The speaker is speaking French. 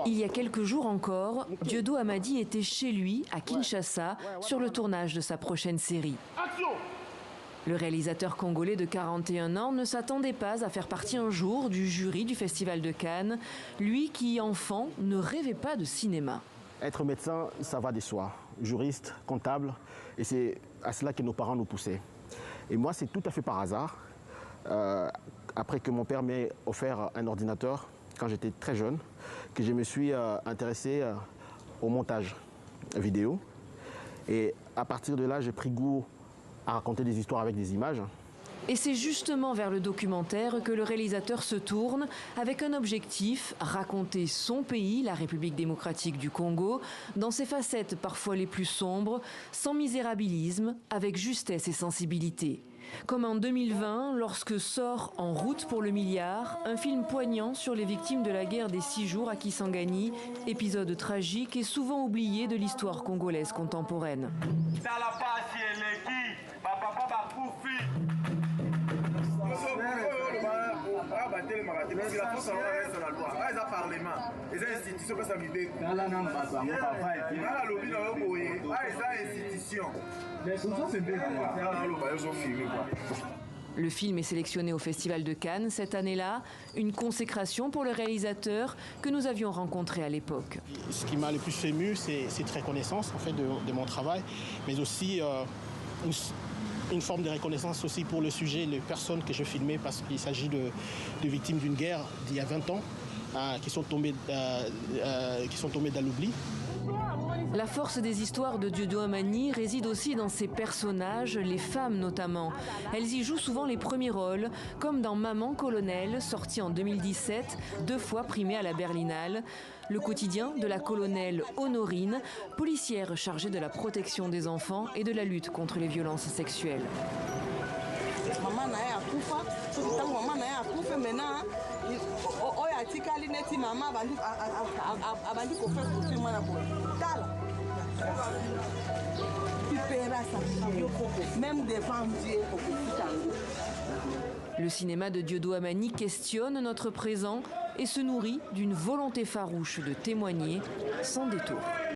Il y a quelques jours encore, Dieudo Hamadi était chez lui, à Kinshasa, sur le tournage de sa prochaine série. Le réalisateur congolais de 41 ans ne s'attendait pas à faire partie un jour du jury du Festival de Cannes, lui qui, enfant, ne rêvait pas de cinéma. Être médecin, ça va de soi, juriste, comptable, et c'est à cela que nos parents nous poussaient. Et moi, c'est tout à fait par hasard, après que mon père m'ait offert un ordinateur quand j'étais très jeune, que je me suis intéressé au montage vidéo. Et à partir de là, j'ai pris goût à raconter des histoires avec des images. Et c'est justement vers le documentaire que le réalisateur se tourne avec un objectif, raconter son pays, la République démocratique du Congo, dans ses facettes parfois les plus sombres, sans misérabilisme, avec justesse et sensibilité. Comme en 2020, lorsque sort En route pour le milliard, un film poignant sur les victimes de la guerre des 6 jours à Kisangani, épisode tragique et souvent oublié de l'histoire congolaise contemporaine. Le film est sélectionné au Festival de Cannes cette année-là, une consécration pour le réalisateur que nous avions rencontré à l'époque. Ce qui m'a le plus ému, c'est cette reconnaissance en fait, de mon travail, mais aussi une forme de reconnaissance aussi pour le sujet, les personnes que je filmais, parce qu'il s'agit de victimes d'une guerre d'il y a 20 ans qui sont tombées dans l'oubli. La force des histoires de Dieudo Hamadi réside aussi dans ses personnages, les femmes notamment. Elles y jouent souvent les premiers rôles, comme dans Maman Colonel, sorti en 2017, 2 fois primé à la Berlinale. Le quotidien de la colonelle Honorine, policière chargée de la protection des enfants et de la lutte contre les violences sexuelles. Le cinéma de Dieudo Hamadi questionne notre présent et se nourrit d'une volonté farouche de témoigner sans détour.